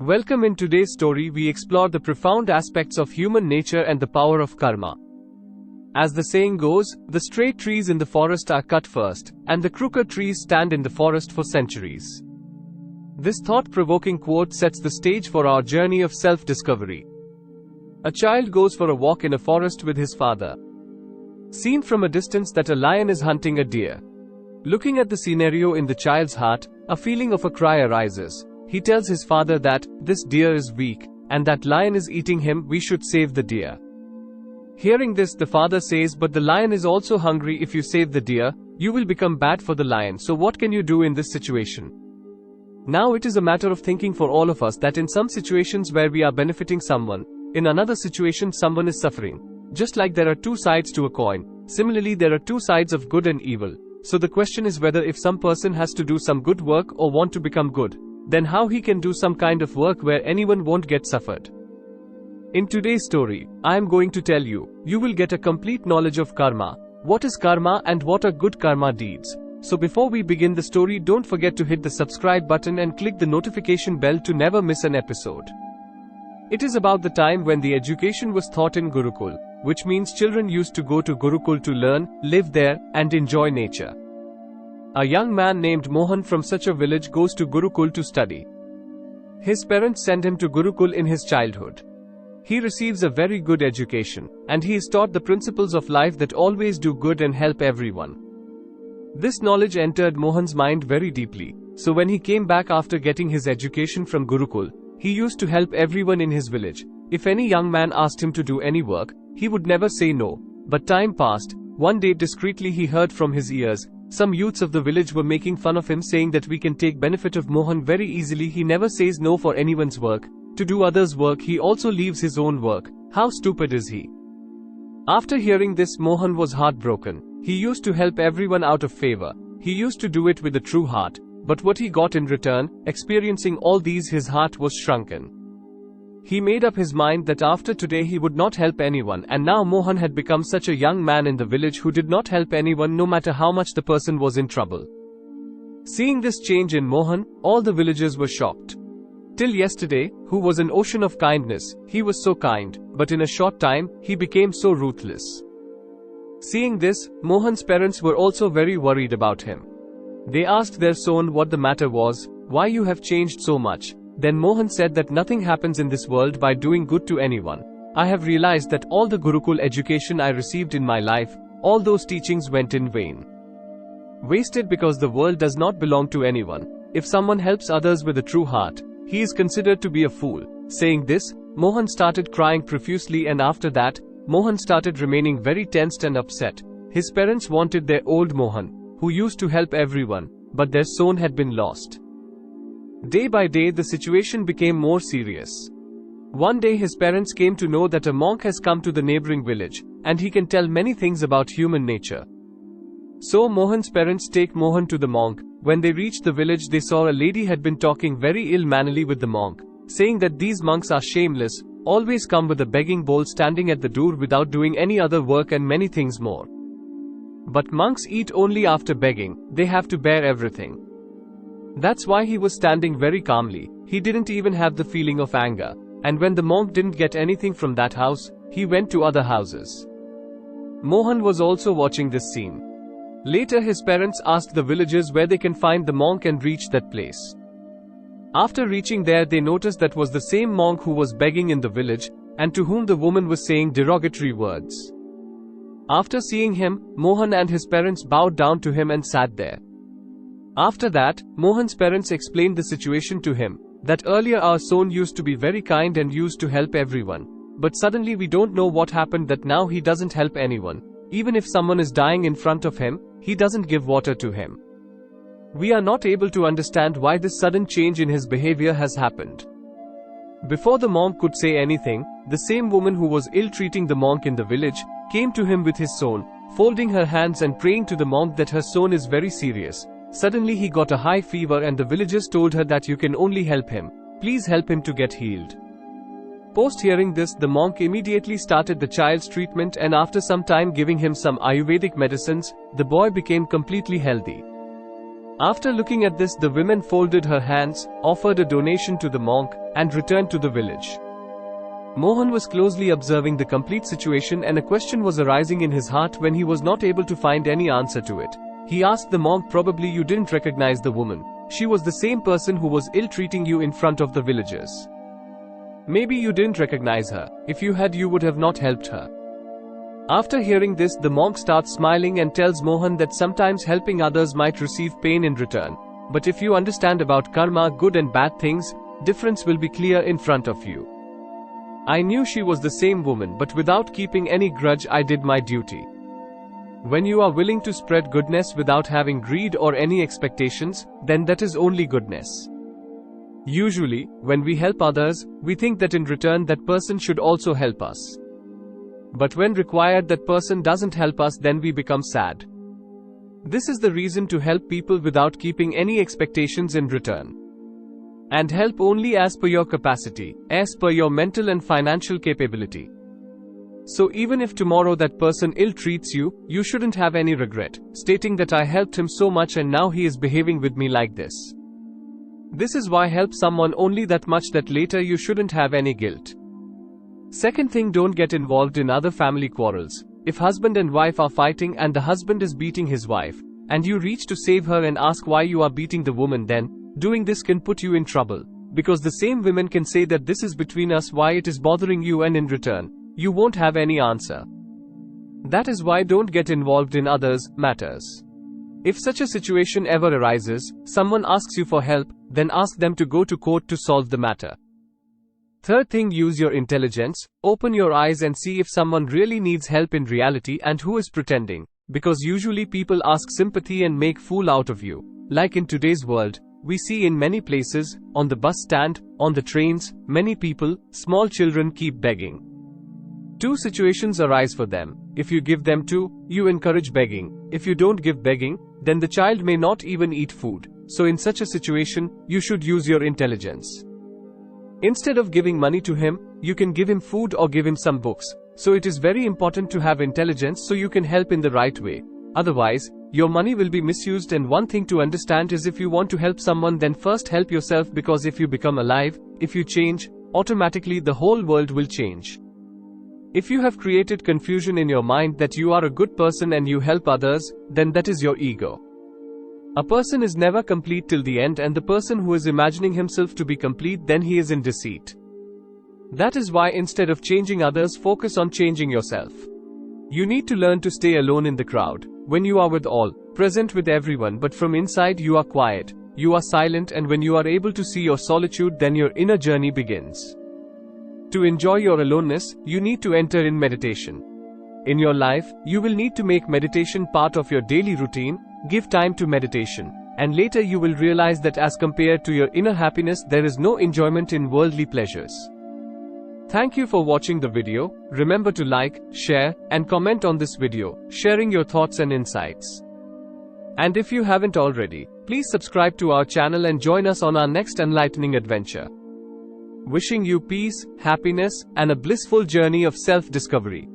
Welcome. In today's story, we explore the profound aspects of human nature and the power of karma. As the saying goes, the straight trees in the forest are cut first, and the crooked trees stand in the forest for centuries. This thought-provoking quote sets the stage for our journey of self-discovery. A child goes for a walk in a forest with his father. Seen from a distance that a lion is hunting a deer. Looking at the scenario in the child's heart, a feeling of a cry arises. He tells his father that, this deer is weak, and that lion is eating him, we should save the deer. Hearing this, the father says, but the lion is also hungry. If you save the deer, you will become bad for the lion. So what can you do in this situation? Now it is a matter of thinking for all of us that in some situations where we are benefiting someone, in another situation someone is suffering. Just like there are two sides to a coin, similarly there are two sides of good and evil. So the question is whether if some person has to do some good work or want to become good, then how he can do some kind of work where anyone won't get suffered. In today's story, I am going to tell you, you will get a complete knowledge of karma. What is karma and what are good karma deeds? So before we begin the story, don't forget to hit the subscribe button and click the notification bell to never miss an episode. It is about the time when the education was taught in Gurukul, which means children used to go to Gurukul to learn, live there, and enjoy nature. A young man named Mohan from such a village goes to Gurukul to study. His parents send him to Gurukul in his childhood. He receives a very good education, and he is taught the principles of life that always do good and help everyone. This knowledge entered Mohan's mind very deeply, so when he came back after getting his education from Gurukul, he used to help everyone in his village. If any young man asked him to do any work, he would never say no. But time passed. One day discreetly he heard from his ears, some youths of the village were making fun of him, saying that we can take benefit of Mohan very easily. He never says no for anyone's work. To do others' work, he also leaves his own work. How stupid is he? After hearing this, Mohan was heartbroken. He used to help everyone out of favor. He used to do it with a true heart. But what he got in return, experiencing all these, his heart was shrunken. He made up his mind that after today he would not help anyone, and now Mohan had become such a young man in the village who did not help anyone no matter how much the person was in trouble. Seeing this change in Mohan, all the villagers were shocked. Till yesterday, who was an ocean of kindness, he was so kind, but in a short time, he became so ruthless. Seeing this, Mohan's parents were also very worried about him. They asked their son what the matter was, why you have changed so much. Then Mohan said that nothing happens in this world by doing good to anyone. I have realized that all the Gurukul education I received in my life, all those teachings went in vain. Wasted because the world does not belong to anyone. If someone helps others with a true heart, he is considered to be a fool. Saying this, Mohan started crying profusely, and after that, Mohan started remaining very tensed and upset. His parents wanted their old Mohan, who used to help everyone, but their son had been lost. Day by day the situation became more serious. One day his parents came to know that a monk has come to the neighboring village, and he can tell many things about human nature. So Mohan's parents take Mohan to the monk. When they reached the village, they saw a lady had been talking very ill-mannerly with the monk, saying that these monks are shameless, always come with a begging bowl, standing at the door without doing any other work, and many things more. But monks eat only after begging, they have to bear everything. That's why he was standing very calmly. He didn't even have the feeling of anger. And when the monk didn't get anything from that house, he went to other houses. Mohan was also watching this scene. Later his parents asked the villagers where they can find the monk and reached that place. After reaching there, they noticed that was the same monk who was begging in the village, and to whom the woman was saying derogatory words. After seeing him, Mohan and his parents bowed down to him and sat there. After that, Mohan's parents explained the situation to him, that earlier our son used to be very kind and used to help everyone. But suddenly we don't know what happened, that now he doesn't help anyone. Even if someone is dying in front of him, he doesn't give water to him. We are not able to understand why this sudden change in his behavior has happened. Before the monk could say anything, the same woman who was ill-treating the monk in the village came to him with his son, folding her hands and praying to the monk that her son is very serious. Suddenly he got a high fever, and the villagers told her that you can only help him. Please help him to get healed. Post hearing this, the monk immediately started the child's treatment, and after some time giving him some Ayurvedic medicines, the boy became completely healthy. After looking at this, the woman folded her hands, offered a donation to the monk, and returned to the village. Mohan was closely observing the complete situation, and a question was arising in his heart when he was not able to find any answer to it. He asked the monk, "Probably you didn't recognize the woman. She was the same person who was ill-treating you in front of the villagers. Maybe you didn't recognize her. If you had, you would have not helped her." After hearing this, the monk starts smiling and tells Mohan that sometimes helping others might receive pain in return. But if you understand about karma, good and bad things, difference will be clear in front of you. I knew she was the same woman, but without keeping any grudge, I did my duty. When you are willing to spread goodness without having greed or any expectations, then that is only goodness. Usually, when we help others, we think that in return that person should also help us. But when required that person doesn't help us, then we become sad. This is the reason to help people without keeping any expectations in return. And help only as per your capacity, as per your mental and financial capability. So even if tomorrow that person ill-treats you, you shouldn't have any regret, stating that I helped him so much and now he is behaving with me like this. This is why help someone only that much that later you shouldn't have any guilt. Second thing, don't get involved in other family quarrels. If husband and wife are fighting and the husband is beating his wife, and you reach to save her and ask why you are beating the woman, then doing this can put you in trouble. Because the same women can say that this is between us, why it is bothering you, and in return, you won't have any answer. That is why don't get involved in others' matters. If such a situation ever arises, someone asks you for help, then ask them to go to court to solve the matter. Third thing, use your intelligence, open your eyes and see if someone really needs help in reality and who is pretending, because usually people ask sympathy and make fool out of you. Like in today's world, we see in many places, on the bus stand, on the trains, many people, small children keep begging. Two situations arise for them. If you give them to, you encourage begging. If you don't give begging, then the child may not even eat food. So in such a situation, you should use your intelligence. Instead of giving money to him, you can give him food or give him some books. So it is very important to have intelligence so you can help in the right way. Otherwise, your money will be misused. And one thing to understand is, if you want to help someone, then first help yourself, because if you become alive, if you change, automatically the whole world will change. If you have created confusion in your mind that you are a good person and you help others, then that is your ego. A person is never complete till the end, and the person who is imagining himself to be complete, then he is in deceit. That is why instead of changing others, focus on changing yourself. You need to learn to stay alone in the crowd. When you are with all, present with everyone, but from inside you are quiet, you are silent, and when you are able to see your solitude, then your inner journey begins. To enjoy your aloneness, you need to enter in meditation. In your life, you will need to make meditation part of your daily routine. Give time to meditation, and later you will realize that as compared to your inner happiness, there is no enjoyment in worldly pleasures. Thank you for watching the video. Remember to like, share, and comment on this video, sharing your thoughts and insights. And if you haven't already, please subscribe to our channel and join us on our next enlightening adventure. Wishing you peace, happiness, and a blissful journey of self-discovery.